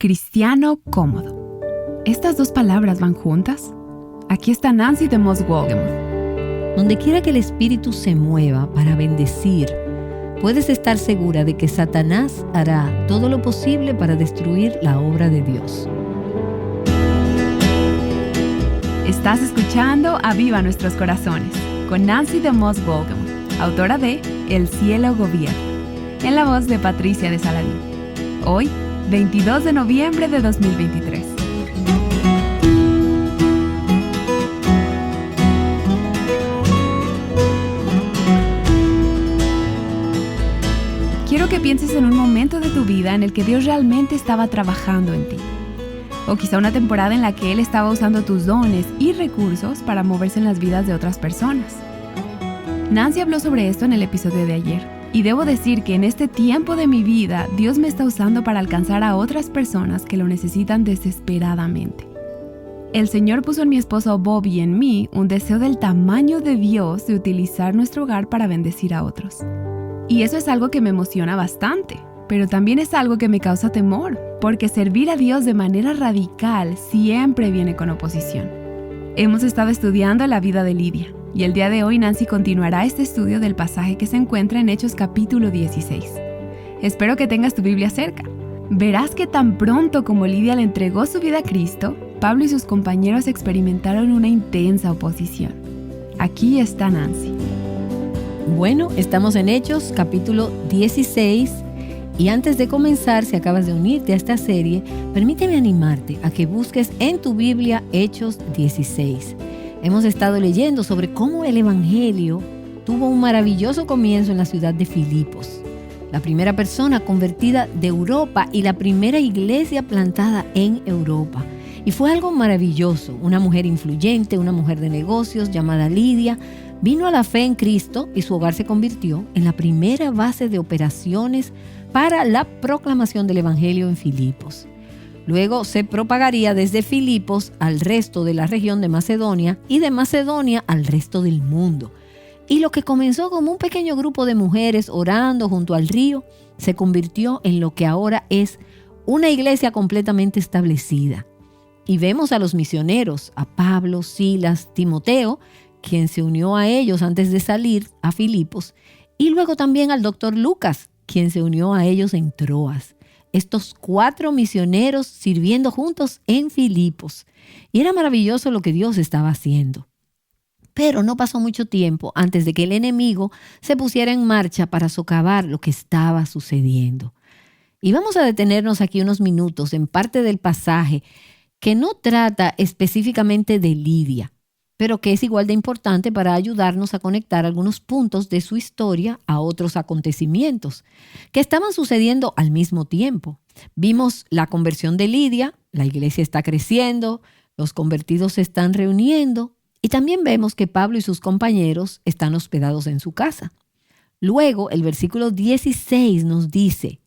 cristiano cómodo. ¿Estas dos palabras van juntas? Aquí está Nancy de Moss Wolgemuth. Donde quiera que el Espíritu se mueva para bendecir, puedes estar segura de que Satanás hará todo lo posible para destruir la obra de Dios. Estás escuchando Aviva Nuestros Corazones con Nancy de Moss Wolgemuth, autora de El Cielo Gobierna, en la voz de Patricia de Saladín. Hoy, 22 de noviembre de 2023. Quiero que pienses en un momento de tu vida en el que Dios realmente estaba trabajando en ti. O quizá una temporada en la que Él estaba usando tus dones y recursos para moverse en las vidas de otras personas. Nancy habló sobre esto en el episodio de ayer. Y debo decir que en este tiempo de mi vida, Dios me está usando para alcanzar a otras personas que lo necesitan desesperadamente. El Señor puso en mi esposo Bob y en mí un deseo del tamaño de Dios de utilizar nuestro hogar para bendecir a otros. Y eso es algo que me emociona bastante, pero también es algo que me causa temor, porque servir a Dios de manera radical siempre viene con oposición. Hemos estado estudiando la vida de Lidia, y el día de hoy Nancy continuará este estudio del pasaje que se encuentra en Hechos capítulo 16. Espero que tengas tu Biblia cerca. Verás que tan pronto como Lidia le entregó su vida a Cristo, Pablo y sus compañeros experimentaron una intensa oposición. Aquí está Nancy. Bueno, estamos en Hechos capítulo 16 y antes de comenzar, si acabas de unirte a esta serie, permíteme animarte a que busques en tu Biblia Hechos 16. Hemos estado leyendo sobre cómo el Evangelio tuvo un maravilloso comienzo en la ciudad de Filipos, la primera persona convertida de Europa y la primera iglesia plantada en Europa. Y fue algo maravilloso. Una mujer influyente, una mujer de negocios llamada Lidia, vino a la fe en Cristo y su hogar se convirtió en la primera base de operaciones para la proclamación del Evangelio en Filipos. Luego se propagaría desde Filipos al resto de la región de Macedonia y de Macedonia al resto del mundo. Y lo que comenzó como un pequeño grupo de mujeres orando junto al río se convirtió en lo que ahora es una iglesia completamente establecida. Y vemos a los misioneros, a Pablo, Silas, Timoteo, quien se unió a ellos antes de salir a Filipos, y luego también al doctor Lucas, quien se unió a ellos en Troas. Estos 4 misioneros sirviendo juntos en Filipos. Y era maravilloso lo que Dios estaba haciendo. Pero no pasó mucho tiempo antes de que el enemigo se pusiera en marcha para socavar lo que estaba sucediendo. Y vamos a detenernos aquí unos minutos en parte del pasaje que no trata específicamente de Lidia, pero que es igual de importante para ayudarnos a conectar algunos puntos de su historia a otros acontecimientos que estaban sucediendo al mismo tiempo. Vimos la conversión de Lidia, la iglesia está creciendo, los convertidos se están reuniendo y también vemos que Pablo y sus compañeros están hospedados en su casa. Luego, el versículo 16 nos dice: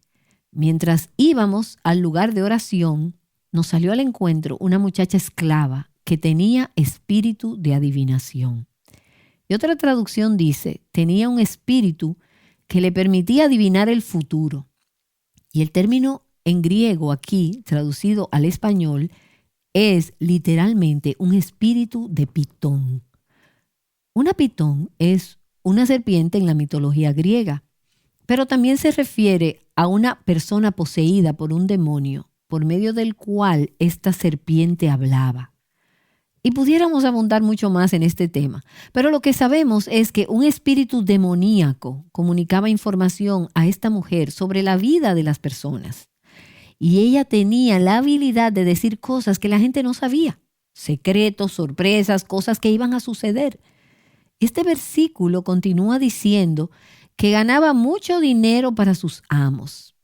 mientras íbamos al lugar de oración, nos salió al encuentro una muchacha esclava que tenía espíritu de adivinación. Y otra traducción dice, tenía un espíritu que le permitía adivinar el futuro. Y el término en griego aquí, traducido al español, es literalmente un espíritu de pitón. Una pitón es una serpiente en la mitología griega, pero también se refiere a una persona poseída por un demonio, por medio del cual esta serpiente hablaba. Y pudiéramos abundar mucho más en este tema, pero lo que sabemos es que un espíritu demoníaco comunicaba información a esta mujer sobre la vida de las personas. Y ella tenía la habilidad de decir cosas que la gente no sabía, secretos, sorpresas, cosas que iban a suceder. Este versículo continúa diciendo que ganaba mucho dinero para sus amos.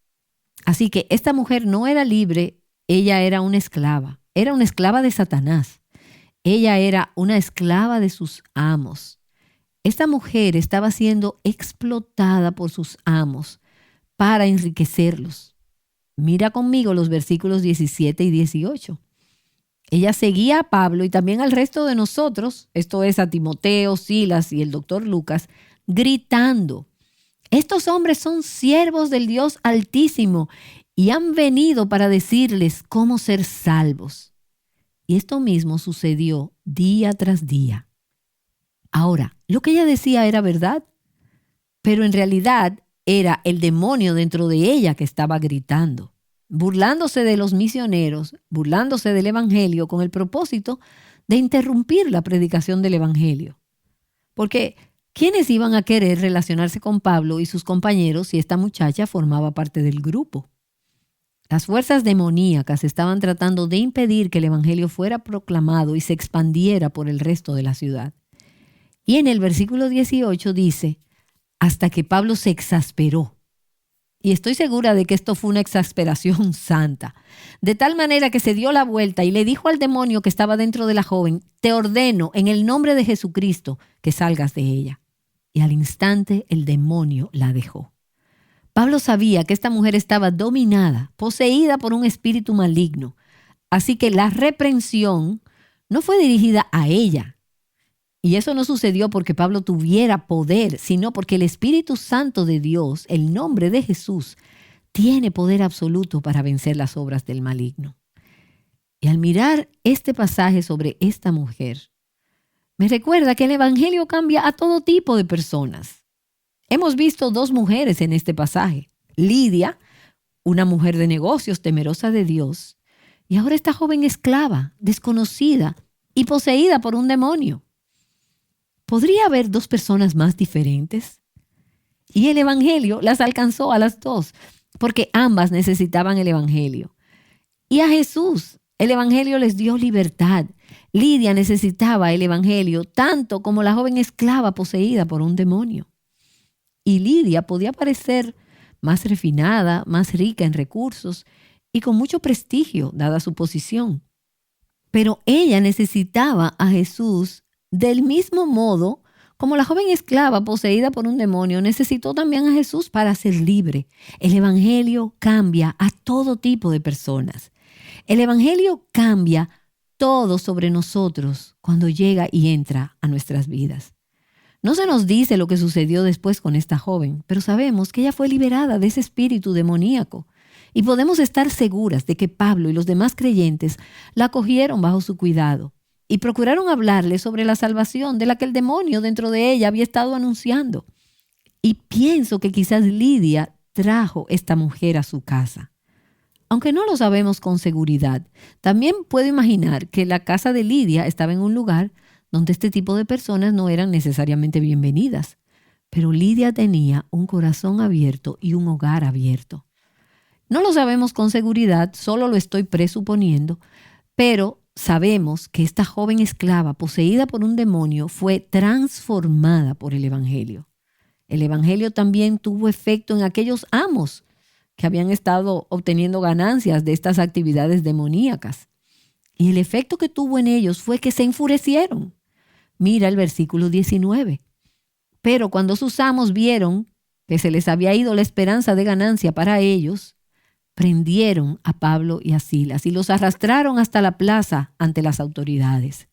Así que esta mujer no era libre, ella era una esclava de Satanás. Ella era una esclava de sus amos. Esta mujer estaba siendo explotada por sus amos para enriquecerlos. Mira conmigo los versículos 17 y 18. Ella seguía a Pablo y también al resto de nosotros, esto es a Timoteo, Silas y el doctor Lucas, gritando: estos hombres son siervos del Dios Altísimo y han venido para decirles cómo ser salvos. Y esto mismo sucedió día tras día. Ahora, lo que ella decía era verdad, pero en realidad era el demonio dentro de ella que estaba gritando, burlándose de los misioneros, burlándose del evangelio con el propósito de interrumpir la predicación del evangelio. Porque ¿quiénes iban a querer relacionarse con Pablo y sus compañeros si esta muchacha formaba parte del grupo? Las fuerzas demoníacas estaban tratando de impedir que el evangelio fuera proclamado y se expandiera por el resto de la ciudad. Y en el versículo 18 dice, hasta que Pablo se exasperó. Y estoy segura de que esto fue una exasperación santa, de tal manera que se dio la vuelta y le dijo al demonio que estaba dentro de la joven, te ordeno en el nombre de Jesucristo que salgas de ella. Y al instante el demonio la dejó. Pablo sabía que esta mujer estaba dominada, poseída por un espíritu maligno, así que la reprensión no fue dirigida a ella. Y eso no sucedió porque Pablo tuviera poder, sino porque el Espíritu Santo de Dios, el nombre de Jesús, tiene poder absoluto para vencer las obras del maligno. Y al mirar este pasaje sobre esta mujer, me recuerda que el Evangelio cambia a todo tipo de personas. Hemos visto dos mujeres en este pasaje. Lidia, una mujer de negocios temerosa de Dios, y ahora esta joven esclava, desconocida y poseída por un demonio. ¿Podría haber dos personas más diferentes? Y el Evangelio las alcanzó a las dos, porque ambas necesitaban el Evangelio. Y a Jesús, el Evangelio les dio libertad. Lidia necesitaba el Evangelio tanto como la joven esclava poseída por un demonio. Y Lidia podía parecer más refinada, más rica en recursos y con mucho prestigio, dada su posición. Pero ella necesitaba a Jesús del mismo modo como la joven esclava poseída por un demonio necesitó también a Jesús para ser libre. El Evangelio cambia a todo tipo de personas. El Evangelio cambia todo sobre nosotros cuando llega y entra a nuestras vidas. No se nos dice lo que sucedió después con esta joven, pero sabemos que ella fue liberada de ese espíritu demoníaco. Y podemos estar seguras de que Pablo y los demás creyentes la acogieron bajo su cuidado y procuraron hablarle sobre la salvación de la que el demonio dentro de ella había estado anunciando. Y pienso que quizás Lidia trajo esta mujer a su casa. Aunque no lo sabemos con seguridad, también puedo imaginar que la casa de Lidia estaba en un lugar donde este tipo de personas no eran necesariamente bienvenidas. Pero Lidia tenía un corazón abierto y un hogar abierto. No lo sabemos con seguridad, solo lo estoy presuponiendo, pero sabemos que esta joven esclava poseída por un demonio fue transformada por el Evangelio. El Evangelio también tuvo efecto en aquellos amos que habían estado obteniendo ganancias de estas actividades demoníacas. Y el efecto que tuvo en ellos fue que se enfurecieron. Mira el versículo 19. Pero cuando sus amos vieron que se les había ido la esperanza de ganancia para ellos, prendieron a Pablo y a Silas y los arrastraron hasta la plaza ante las autoridades.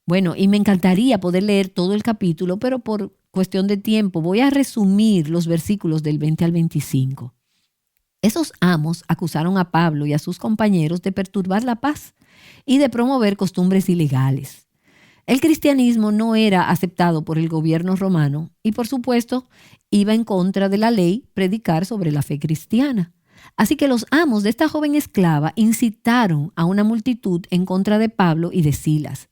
Bueno, y me encantaría poder leer todo el capítulo, pero por cuestión de tiempo voy a resumir los versículos del 20 al 25. Esos amos acusaron a Pablo y a sus compañeros de perturbar la paz y de promover costumbres ilegales. El cristianismo no era aceptado por el gobierno romano y, por supuesto, iba en contra de la ley predicar sobre la fe cristiana. Así que los amos de esta joven esclava incitaron a una multitud en contra de Pablo y de Silas.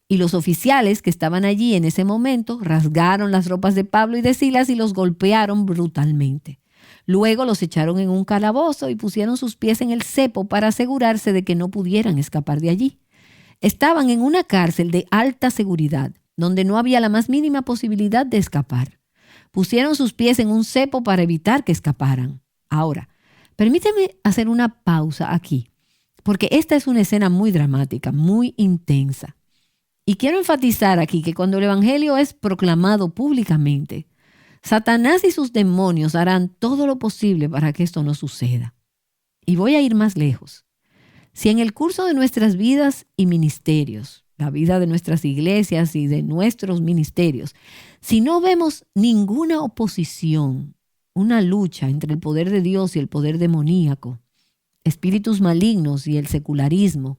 Y los oficiales que estaban allí en ese momento rasgaron las ropas de Pablo y de Silas y los golpearon brutalmente. Luego los echaron en un calabozo y pusieron sus pies en el cepo para asegurarse de que no pudieran escapar de allí. Estaban en una cárcel de alta seguridad, donde no había la más mínima posibilidad de escapar. Pusieron sus pies en un cepo para evitar que escaparan. Ahora, permíteme hacer una pausa aquí, porque esta es una escena muy dramática, muy intensa. Y quiero enfatizar aquí que cuando el Evangelio es proclamado públicamente, Satanás y sus demonios harán todo lo posible para que esto no suceda. Y voy a ir más lejos. Si en el curso de nuestras vidas y ministerios, la vida de nuestras iglesias y de nuestros ministerios, si no vemos ninguna oposición una lucha entre el poder de Dios y el poder demoníaco, espíritus malignos y el secularismo,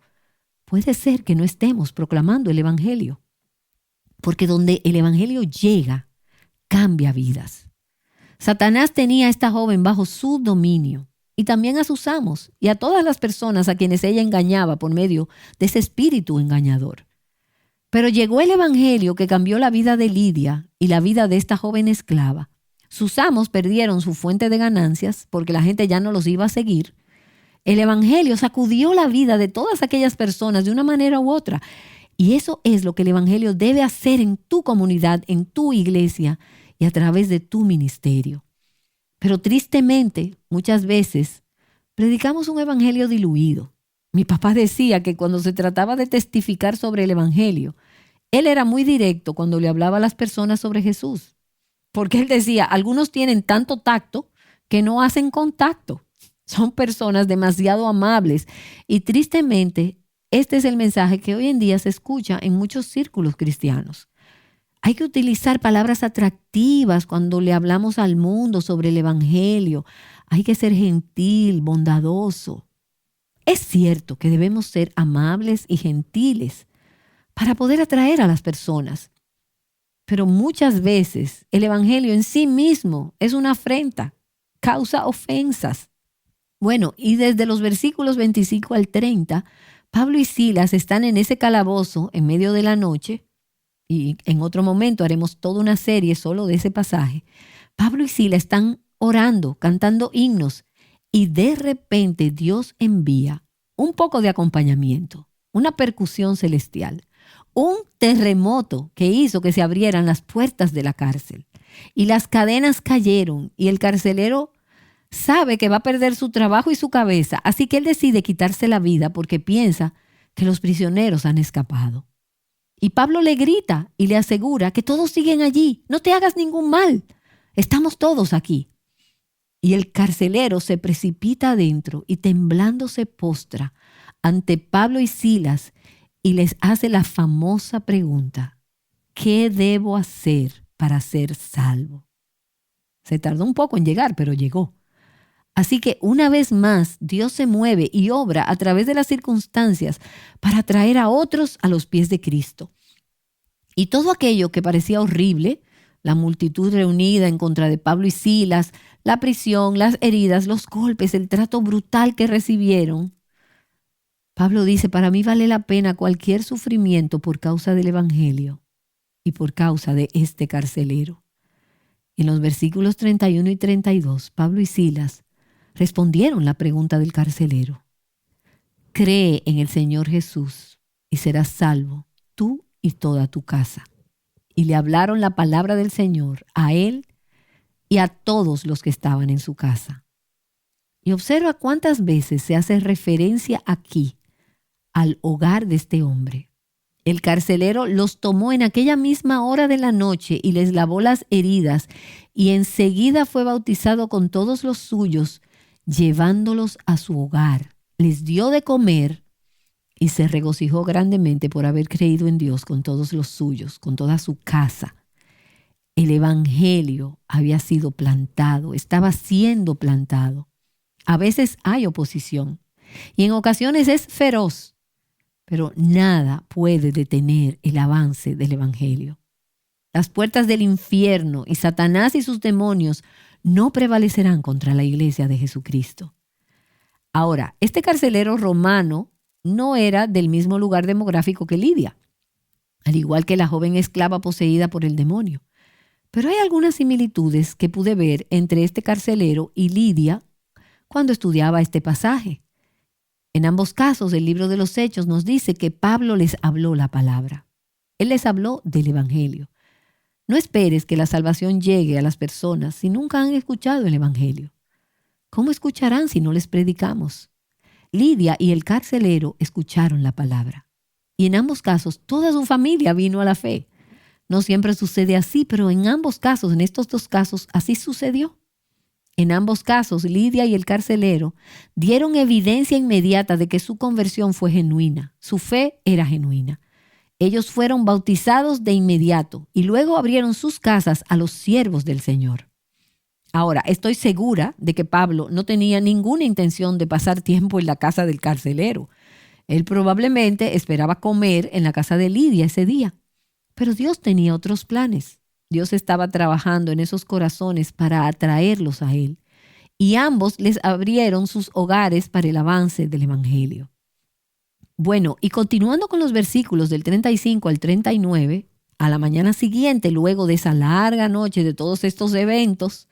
puede ser que no estemos proclamando el Evangelio. Porque donde el Evangelio llega, cambia vidas. Satanás tenía a esta joven bajo su dominio y también a sus amos y a todas las personas a quienes ella engañaba por medio de ese espíritu engañador. Pero llegó el Evangelio que cambió la vida de Lidia y la vida de esta joven esclava. Sus amos perdieron su fuente de ganancias porque la gente ya no los iba a seguir. El Evangelio sacudió la vida de todas aquellas personas de una manera u otra. Y eso es lo que el Evangelio debe hacer en tu comunidad, en tu iglesia y a través de tu ministerio. Pero tristemente, muchas veces, predicamos un evangelio diluido. Mi papá decía que cuando se trataba de testificar sobre el evangelio, él era muy directo cuando le hablaba a las personas sobre Jesús. Porque él decía, algunos tienen tanto tacto que no hacen contacto. Son personas demasiado amables y tristemente, este es el mensaje que hoy en día se escucha en muchos círculos cristianos. Hay que utilizar palabras atractivas cuando le hablamos al mundo sobre el evangelio. Hay que ser gentil, bondadoso. Es cierto que debemos ser amables y gentiles para poder atraer a las personas. Pero muchas veces el evangelio en sí mismo es una afrenta, causa ofensas. Bueno, y desde los versículos 25 al 30, Pablo y Silas están en ese calabozo en medio de la noche. Y en otro momento haremos toda una serie solo de ese pasaje. Pablo y Silas están orando, cantando himnos, y de repente Dios envía un poco de acompañamiento, una percusión celestial, un terremoto que hizo que se abrieran las puertas de la cárcel. Y las cadenas cayeron, y el carcelero sabe que va a perder su trabajo y su cabeza, así que él decide quitarse la vida porque piensa que los prisioneros han escapado. Y Pablo le grita y le asegura que todos siguen allí. No te hagas ningún mal. Estamos todos aquí. Y el carcelero se precipita adentro y temblando se postra ante Pablo y Silas y les hace la famosa pregunta: ¿qué debo hacer para ser salvo? Se tardó un poco en llegar, pero llegó. Así que una vez más Dios se mueve y obra a través de las circunstancias para traer a otros a los pies de Cristo. Y todo aquello que parecía horrible, la multitud reunida en contra de Pablo y Silas, la prisión, las heridas, los golpes, el trato brutal que recibieron, Pablo dice, para mí vale la pena cualquier sufrimiento por causa del evangelio y por causa de este carcelero. En los versículos 31 y 32, Pablo y Silas respondieron la pregunta del carcelero. Cree en el Señor Jesús y serás salvo, tú y toda tu casa. Y le hablaron la palabra del Señor a él y a todos los que estaban en su casa. Y observa cuántas veces se hace referencia aquí al hogar de este hombre. El carcelero los tomó en aquella misma hora de la noche y les lavó las heridas, y enseguida fue bautizado con todos los suyos, llevándolos a su hogar. Les dio de comer y se regocijó grandemente por haber creído en Dios con todos los suyos, con toda su casa. El evangelio había sido plantado, estaba siendo plantado. A veces hay oposición y en ocasiones es feroz, pero nada puede detener el avance del evangelio. Las puertas del infierno y Satanás y sus demonios no prevalecerán contra la iglesia de Jesucristo. Ahora, este carcelero romano no era del mismo lugar demográfico que Lidia, al igual que la joven esclava poseída por el demonio. Pero hay algunas similitudes que pude ver entre este carcelero y Lidia cuando estudiaba este pasaje. En ambos casos, el libro de los Hechos nos dice que Pablo les habló la palabra. Él les habló del evangelio. No esperes que la salvación llegue a las personas si nunca han escuchado el evangelio. ¿Cómo escucharán si no les predicamos? Lidia y el carcelero escucharon la palabra. Y en ambos casos, toda su familia vino a la fe. No siempre sucede así, pero en ambos casos, en estos dos casos, así sucedió. En ambos casos, Lidia y el carcelero dieron evidencia inmediata de que su conversión fue genuina. Su fe era genuina. Ellos fueron bautizados de inmediato y luego abrieron sus casas a los siervos del Señor. Ahora, estoy segura de que Pablo no tenía ninguna intención de pasar tiempo en la casa del carcelero. Él probablemente esperaba comer en la casa de Lidia ese día. Pero Dios tenía otros planes. Dios estaba trabajando en esos corazones para atraerlos a Él. Y ambos les abrieron sus hogares para el avance del Evangelio. Bueno, y continuando con los versículos del 35 al 39, a la mañana siguiente, luego de esa larga noche de todos estos eventos,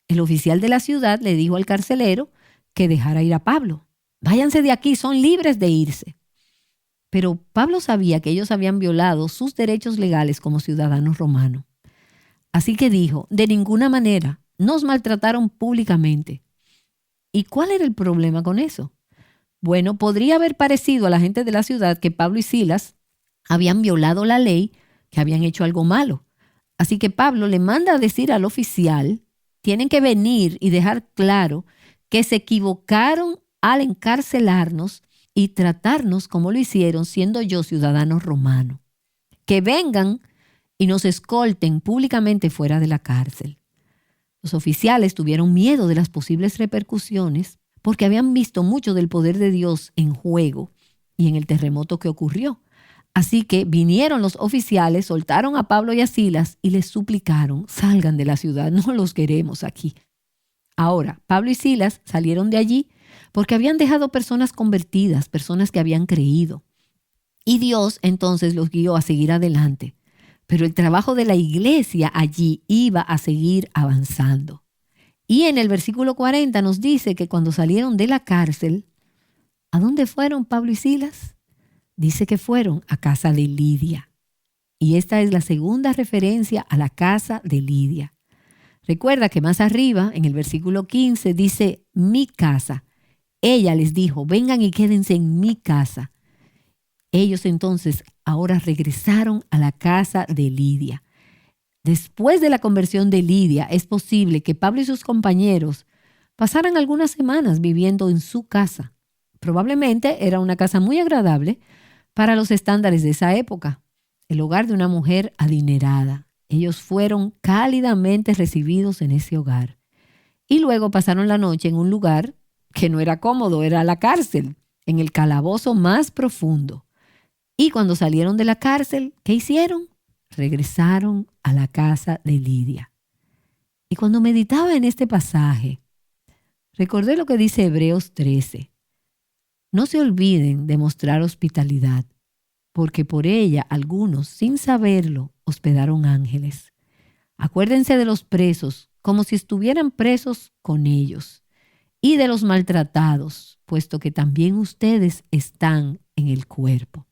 el oficial de la ciudad le dijo al carcelero que dejara ir a Pablo. Váyanse de aquí, son libres de irse. Pero Pablo sabía que ellos habían violado sus derechos legales como ciudadanos romanos. Así que dijo, de ninguna manera, nos maltrataron públicamente. ¿Y cuál era el problema con eso? Bueno, podría haber parecido a la gente de la ciudad que Pablo y Silas habían violado la ley, que habían hecho algo malo. Así que Pablo le manda a decir al oficial, tienen que venir y dejar claro que se equivocaron al encarcelarnos y tratarnos como lo hicieron siendo yo ciudadano romano. Que vengan y nos escolten públicamente fuera de la cárcel. Los oficiales tuvieron miedo de las posibles repercusiones porque habían visto mucho del poder de Dios en juego y en el terremoto que ocurrió. Así que vinieron los oficiales, soltaron a Pablo y a Silas y les suplicaron, salgan de la ciudad, no los queremos aquí. Ahora, Pablo y Silas salieron de allí porque habían dejado personas convertidas, personas que habían creído. Y Dios entonces los guió a seguir adelante. Pero el trabajo de la iglesia allí iba a seguir avanzando. Y en el versículo 40 nos dice que cuando salieron de la cárcel, ¿a dónde fueron Pablo y Silas? Dice que fueron a casa de Lidia. Y esta es la segunda referencia a la casa de Lidia. Recuerda que más arriba, en el versículo 15, dice mi casa. Ella les dijo, vengan y quédense en mi casa. Ellos entonces ahora regresaron a la casa de Lidia. Después de la conversión de Lidia, es posible que Pablo y sus compañeros pasaran algunas semanas viviendo en su casa. Probablemente era una casa muy agradable para los estándares de esa época, el hogar de una mujer adinerada. Ellos fueron cálidamente recibidos en ese hogar. Y luego pasaron la noche en un lugar que no era cómodo, era la cárcel, en el calabozo más profundo. Y cuando salieron de la cárcel, ¿qué hicieron? Regresaron a la casa de Lidia. Y cuando meditaba en este pasaje, recordé lo que dice Hebreos 13. No se olviden de mostrar hospitalidad, porque por ella algunos, sin saberlo, hospedaron ángeles. Acuérdense de los presos, como si estuvieran presos con ellos, y de los maltratados, puesto que también ustedes están en el cuerpo.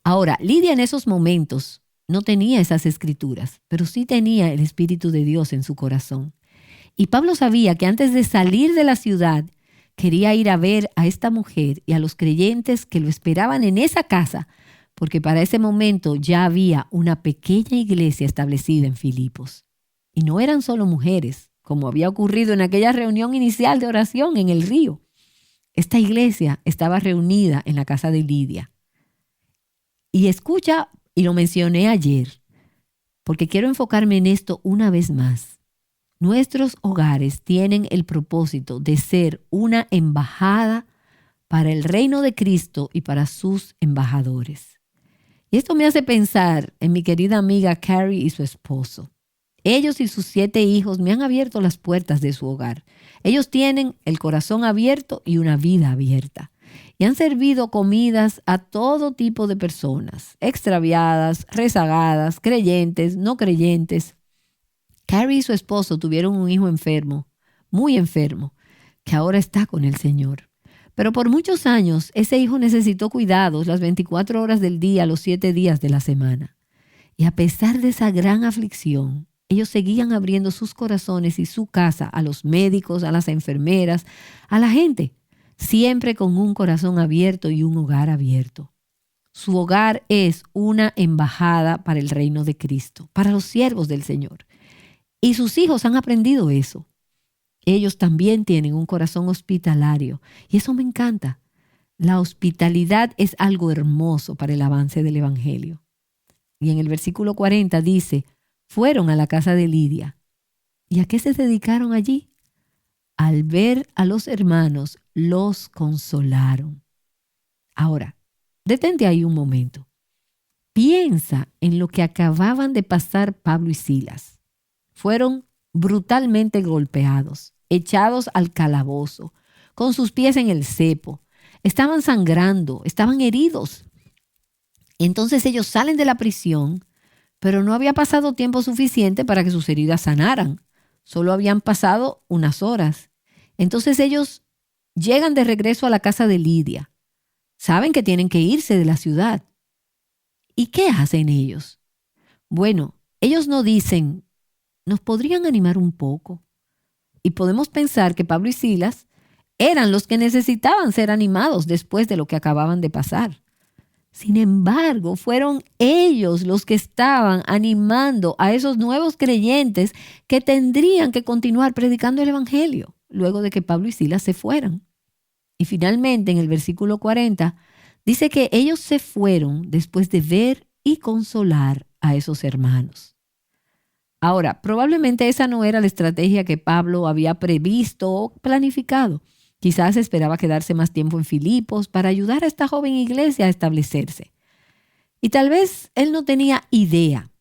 Ahora, Lidia en esos momentos no tenía esas escrituras, pero sí tenía el Espíritu de Dios en su corazón. Y Pablo sabía que antes de salir de la ciudad, quería ir a ver a esta mujer y a los creyentes que lo esperaban en esa casa, porque para ese momento ya había una pequeña iglesia establecida en Filipos. Y no eran solo mujeres, como había ocurrido en aquella reunión inicial de oración en el río. Esta iglesia estaba reunida en la casa de Lidia. Y escucha, y lo mencioné ayer, porque quiero enfocarme en esto una vez más. Nuestros hogares tienen el propósito de ser una embajada para el reino de Cristo y para sus embajadores. Y esto me hace pensar en mi querida amiga Carrie y su esposo. Ellos y sus 7 hijos me han abierto las puertas de su hogar. Ellos tienen el corazón abierto y una vida abierta. Y han servido comidas a todo tipo de personas, extraviadas, rezagadas, creyentes, no creyentes. Carrie y su esposo tuvieron un hijo enfermo, muy enfermo, que ahora está con el Señor. Pero por muchos años ese hijo necesitó cuidados las 24 horas del día, los 7 días de la semana. Y a pesar de esa gran aflicción, ellos seguían abriendo sus corazones y su casa a los médicos, a las enfermeras, a la gente, siempre con un corazón abierto y un hogar abierto. Su hogar es una embajada para el reino de Cristo, para los siervos del Señor. Y sus hijos han aprendido eso. Ellos también tienen un corazón hospitalario y eso me encanta. La hospitalidad es algo hermoso para el avance del Evangelio. Y en el versículo 40 dice, fueron a la casa de Lidia. ¿Y a qué se dedicaron allí? Al ver a los hermanos, los consolaron. Ahora, detente ahí un momento. Piensa en lo que acababan de pasar Pablo y Silas. Fueron brutalmente golpeados, echados al calabozo, con sus pies en el cepo. Estaban sangrando, estaban heridos. Entonces ellos salen de la prisión, pero no había pasado tiempo suficiente para que sus heridas sanaran. Solo habían pasado unas horas. Entonces ellos llegan de regreso a la casa de Lidia. Saben que tienen que irse de la ciudad. ¿Y qué hacen ellos? Bueno, ellos no dicen, ¿nos podrían animar un poco? Y podemos pensar que Pablo y Silas eran los que necesitaban ser animados después de lo que acababan de pasar. Sin embargo, fueron ellos los que estaban animando a esos nuevos creyentes que tendrían que continuar predicando el Evangelio luego de que Pablo y Silas se fueran. Y finalmente, en el versículo 40, dice que ellos se fueron después de ver y consolar a esos hermanos. Ahora, probablemente esa no era la estrategia que Pablo había previsto o planificado. Quizás esperaba quedarse más tiempo en Filipos para ayudar a esta joven iglesia a establecerse. Y tal vez él no tenía idea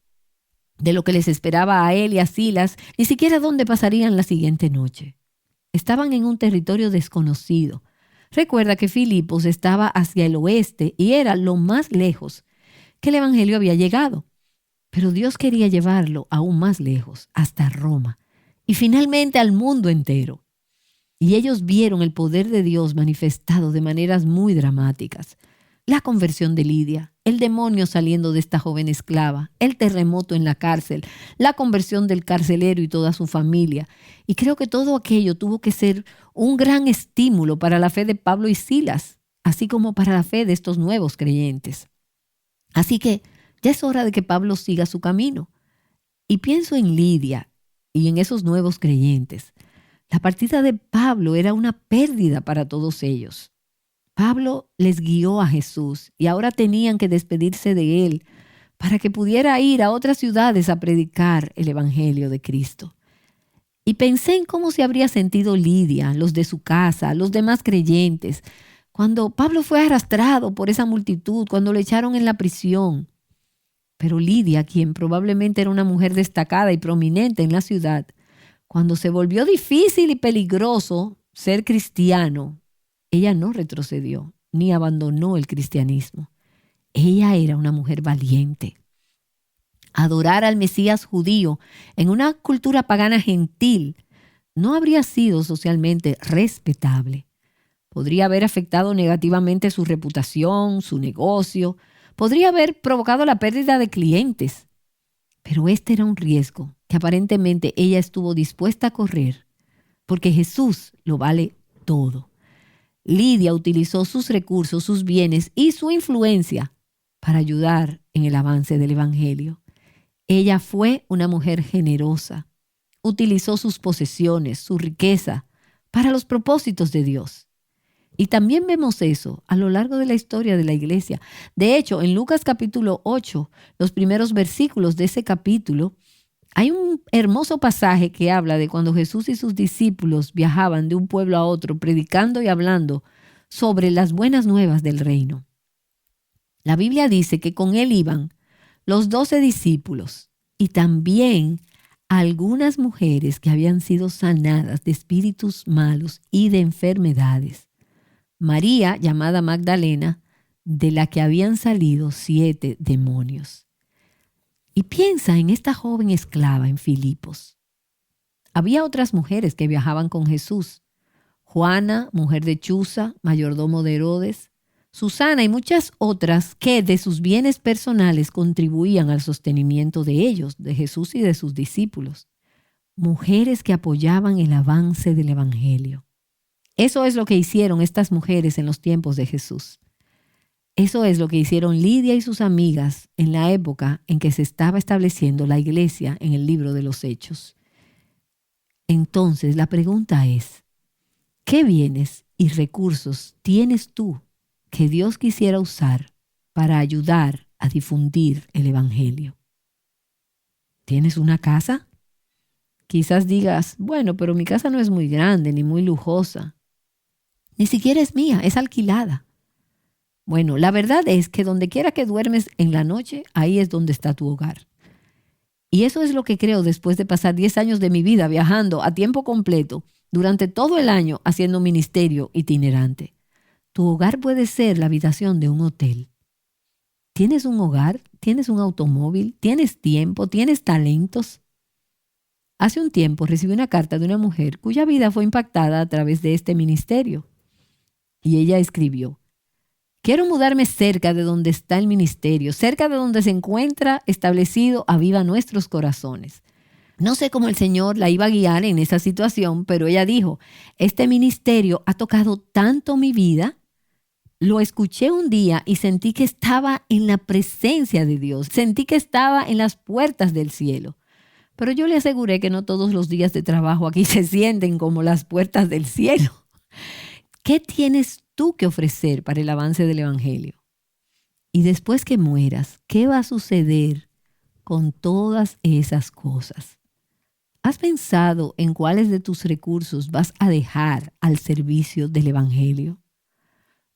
de lo que les esperaba a él y a Silas, ni siquiera dónde pasarían la siguiente noche. Estaban en un territorio desconocido. Recuerda que Filipos estaba hacia el oeste y era lo más lejos que el Evangelio había llegado. Pero Dios quería llevarlo aún más lejos, hasta Roma, y finalmente al mundo entero. Y ellos vieron el poder de Dios manifestado de maneras muy dramáticas. La conversión de Lidia, el demonio saliendo de esta joven esclava, el terremoto en la cárcel, la conversión del carcelero y toda su familia. Y creo que todo aquello tuvo que ser un gran estímulo para la fe de Pablo y Silas, así como para la fe de estos nuevos creyentes. Así que ya es hora de que Pablo siga su camino. Y pienso en Lidia y en esos nuevos creyentes. La partida de Pablo era una pérdida para todos ellos. Pablo les guió a Jesús y ahora tenían que despedirse de él para que pudiera ir a otras ciudades a predicar el Evangelio de Cristo. Y pensé en cómo se habría sentido Lidia, los de su casa, los demás creyentes, cuando Pablo fue arrastrado por esa multitud, cuando lo echaron en la prisión. Pero Lidia, quien probablemente era una mujer destacada y prominente en la ciudad, cuando se volvió difícil y peligroso ser cristiano, ella no retrocedió ni abandonó el cristianismo. Ella era una mujer valiente. Adorar al Mesías judío en una cultura pagana gentil no habría sido socialmente respetable. Podría haber afectado negativamente su reputación, su negocio, podría haber provocado la pérdida de clientes. Pero este era un riesgo que aparentemente ella estuvo dispuesta a correr, porque Jesús lo vale todo. Lidia utilizó sus recursos, sus bienes y su influencia para ayudar en el avance del Evangelio. Ella fue una mujer generosa. Utilizó sus posesiones, su riqueza, para los propósitos de Dios. Y también vemos eso a lo largo de la historia de la iglesia. De hecho, en Lucas capítulo 8, los primeros versículos de ese capítulo, hay un hermoso pasaje que habla de cuando Jesús y sus discípulos viajaban de un pueblo a otro, predicando y hablando sobre las buenas nuevas del reino. La Biblia dice que con él iban los 12 discípulos y también algunas mujeres que habían sido sanadas de espíritus malos y de enfermedades. María, llamada Magdalena, de la que habían salido 7 demonios. Y piensa en esta joven esclava en Filipos. Había otras mujeres que viajaban con Jesús. Juana, mujer de Chuza, mayordomo de Herodes, Susana y muchas otras que de sus bienes personales contribuían al sostenimiento de ellos, de Jesús y de sus discípulos. Mujeres que apoyaban el avance del Evangelio. Eso es lo que hicieron estas mujeres en los tiempos de Jesús. Eso es lo que hicieron Lidia y sus amigas en la época en que se estaba estableciendo la iglesia en el libro de los Hechos. Entonces la pregunta es, ¿qué bienes y recursos tienes tú que Dios quisiera usar para ayudar a difundir el Evangelio? ¿Tienes una casa? Quizás digas, bueno, pero mi casa no es muy grande ni muy lujosa. Ni siquiera es mía, es alquilada. Bueno, la verdad es que donde quiera que duermes en la noche, ahí es donde está tu hogar. Y eso es lo que creo después de pasar 10 años de mi vida viajando a tiempo completo, durante todo el año haciendo ministerio itinerante. Tu hogar puede ser la habitación de un hotel. ¿Tienes un hogar? ¿Tienes un automóvil? ¿Tienes tiempo? ¿Tienes talentos? Hace un tiempo recibí una carta de una mujer cuya vida fue impactada a través de este ministerio. Y ella escribió: quiero mudarme cerca de donde está el ministerio, cerca de donde se encuentra establecido Aviva Nuestros Corazones. No sé cómo el Señor la iba a guiar en esa situación, pero ella dijo, este ministerio ha tocado tanto mi vida. Lo escuché un día y sentí que estaba en la presencia de Dios, sentí que estaba en las puertas del cielo. Pero yo le aseguré que no todos los días de trabajo aquí se sienten como las puertas del cielo. ¿Qué tienes tú que ofrecer para el avance del Evangelio? Y después que mueras, ¿qué va a suceder con todas esas cosas? ¿Has pensado en cuáles de tus recursos vas a dejar al servicio del Evangelio?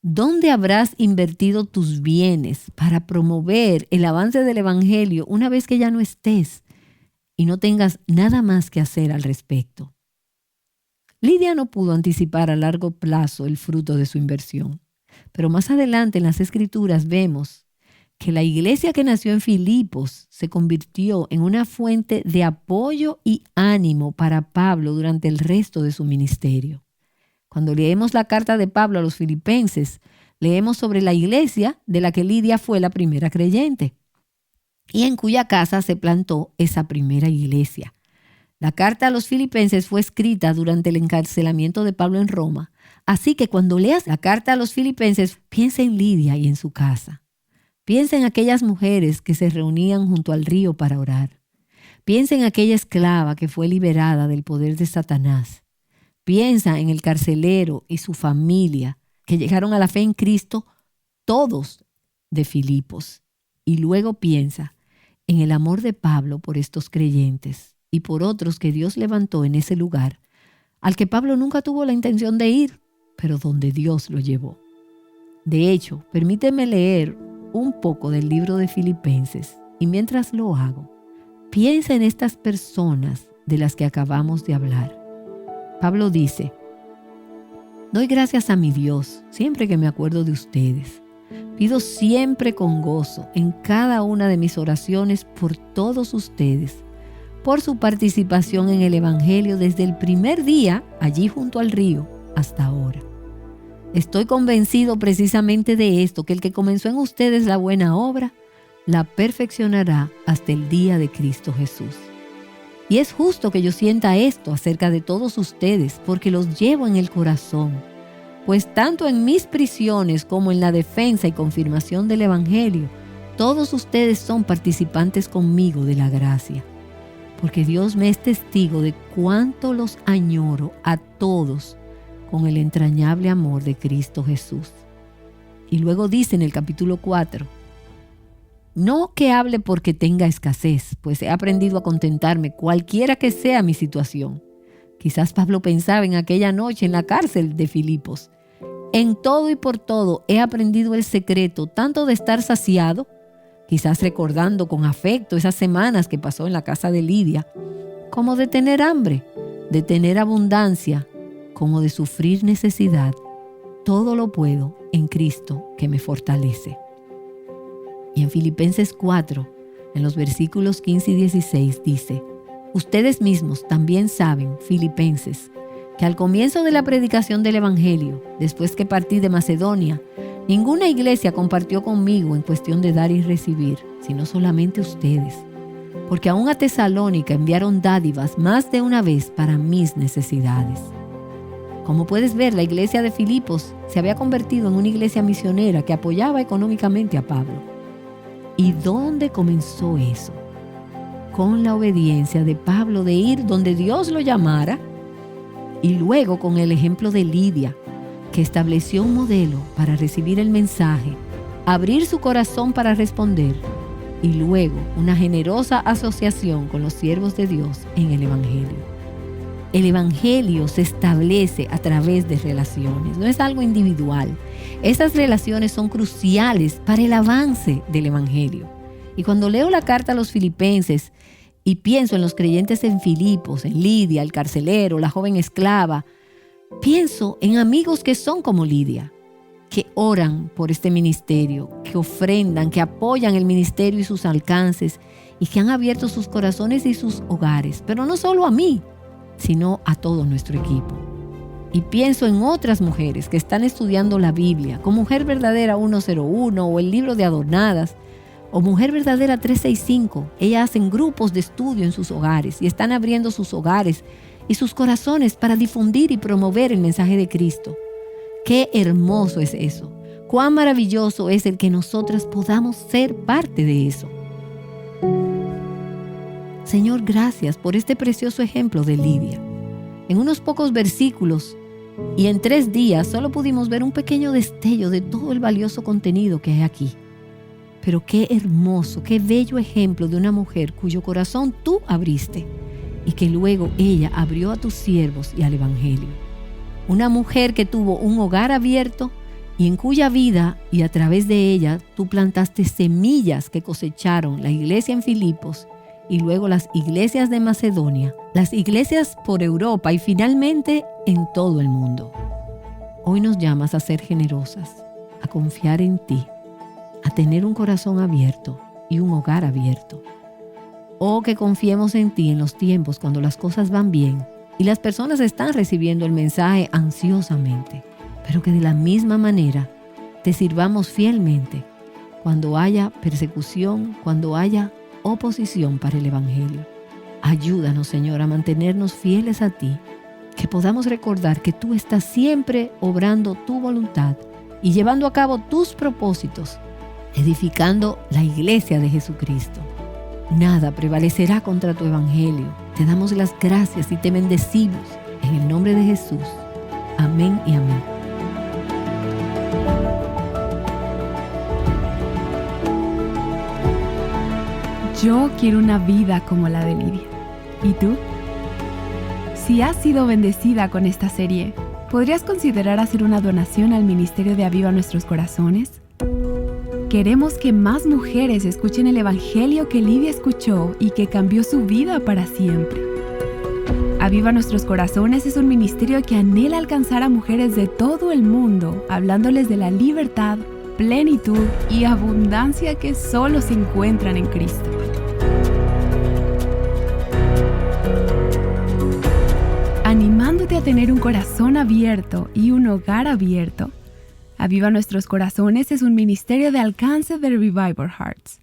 ¿Dónde habrás invertido tus bienes para promover el avance del Evangelio una vez que ya no estés y no tengas nada más que hacer al respecto? Lidia no pudo anticipar a largo plazo el fruto de su inversión, pero más adelante en las Escrituras vemos que la iglesia que nació en Filipos se convirtió en una fuente de apoyo y ánimo para Pablo durante el resto de su ministerio. Cuando leemos la carta de Pablo a los filipenses, leemos sobre la iglesia de la que Lidia fue la primera creyente y en cuya casa se plantó esa primera iglesia. La carta a los filipenses fue escrita durante el encarcelamiento de Pablo en Roma, así que cuando leas la carta a los filipenses, piensa en Lidia y en su casa. Piensa en aquellas mujeres que se reunían junto al río para orar. Piensa en aquella esclava que fue liberada del poder de Satanás. Piensa en el carcelero y su familia que llegaron a la fe en Cristo, todos de Filipos. Y luego piensa en el amor de Pablo por estos creyentes y por otros que Dios levantó en ese lugar, al que Pablo nunca tuvo la intención de ir, pero donde Dios lo llevó. De hecho, permíteme leer un poco del libro de Filipenses y mientras lo hago, piensa en estas personas de las que acabamos de hablar. Pablo dice, doy gracias a mi Dios siempre que me acuerdo de ustedes. Pido siempre con gozo en cada una de mis oraciones por todos ustedes, por su participación en el Evangelio desde el primer día allí junto al río hasta ahora. Estoy convencido precisamente de esto, que el que comenzó en ustedes la buena obra, la perfeccionará hasta el día de Cristo Jesús. Y es justo que yo sienta esto acerca de todos ustedes, porque los llevo en el corazón, pues tanto en mis prisiones como en la defensa y confirmación del Evangelio, todos ustedes son participantes conmigo de la gracia. Porque Dios me es testigo de cuánto los añoro a todos con el entrañable amor de Cristo Jesús. Y luego dice en el capítulo 4, no que hable porque tenga escasez, pues he aprendido a contentarme cualquiera que sea mi situación. Quizás Pablo pensaba en aquella noche en la cárcel de Filipos. En todo y por todo he aprendido el secreto tanto de estar saciado, quizás recordando con afecto esas semanas que pasó en la casa de Lidia, como de tener hambre, de tener abundancia, como de sufrir necesidad. Todo lo puedo en Cristo que me fortalece. Y en Filipenses 4, en los versículos 15 y 16 dice, ustedes mismos también saben, filipenses, que al comienzo de la predicación del Evangelio, después que partí de Macedonia, ninguna iglesia compartió conmigo en cuestión de dar y recibir, sino solamente ustedes, porque aún a Tesalónica enviaron dádivas más de una vez para mis necesidades. Como puedes ver, la iglesia de Filipos se había convertido en una iglesia misionera que apoyaba económicamente a Pablo. ¿Y dónde comenzó eso? Con la obediencia de Pablo de ir donde Dios lo llamara y luego con el ejemplo de Lidia, que estableció un modelo para recibir el mensaje, abrir su corazón para responder y luego una generosa asociación con los siervos de Dios en el Evangelio. El Evangelio se establece a través de relaciones, no es algo individual. Esas relaciones son cruciales para el avance del Evangelio. Y cuando leo la carta a los filipenses y pienso en los creyentes en Filipos, en Lidia, el carcelero, la joven esclava, pienso en amigos que son como Lidia, que oran por este ministerio, que ofrendan, que apoyan el ministerio y sus alcances y que han abierto sus corazones y sus hogares, pero no solo a mí, sino a todo nuestro equipo. Y pienso en otras mujeres que están estudiando la Biblia, como Mujer Verdadera 101 o el libro de Adornadas, o Mujer Verdadera 365. Ellas hacen grupos de estudio en sus hogares y están abriendo sus hogares y sus corazones para difundir y promover el mensaje de Cristo. ¡Qué hermoso es eso! ¡Cuán maravilloso es el que nosotras podamos ser parte de eso! Señor, gracias por este precioso ejemplo de Lidia. En unos pocos versículos y en 3 días solo pudimos ver un pequeño destello de todo el valioso contenido que hay aquí. Pero qué hermoso, qué bello ejemplo de una mujer cuyo corazón tú abriste y que luego ella abrió a tus siervos y al Evangelio. Una mujer que tuvo un hogar abierto y en cuya vida y a través de ella tú plantaste semillas que cosecharon la iglesia en Filipos y luego las iglesias de Macedonia, las iglesias por Europa y finalmente en todo el mundo. Hoy nos llamas a ser generosas, a confiar en ti, a tener un corazón abierto y un hogar abierto. Oh, que confiemos en ti en los tiempos cuando las cosas van bien y las personas están recibiendo el mensaje ansiosamente, pero que de la misma manera te sirvamos fielmente cuando haya persecución, cuando haya oposición para el Evangelio. Ayúdanos, Señor, a mantenernos fieles a ti, que podamos recordar que tú estás siempre obrando tu voluntad y llevando a cabo tus propósitos, edificando la iglesia de Jesucristo. Nada prevalecerá contra tu Evangelio. Te damos las gracias y te bendecimos en el nombre de Jesús. Amén y amén. Yo quiero una vida como la de Lidia. ¿Y tú? Si has sido bendecida con esta serie, ¿podrías considerar hacer una donación al Ministerio de Aviva Nuestros Corazones? Queremos que más mujeres escuchen el Evangelio que Lidia escuchó y que cambió su vida para siempre. Aviva Nuestros Corazones es un ministerio que anhela alcanzar a mujeres de todo el mundo, hablándoles de la libertad, plenitud y abundancia que solo se encuentran en Cristo. Animándote a tener un corazón abierto y un hogar abierto, Aviva Nuestros Corazones es un ministerio de alcance de Revival Hearts.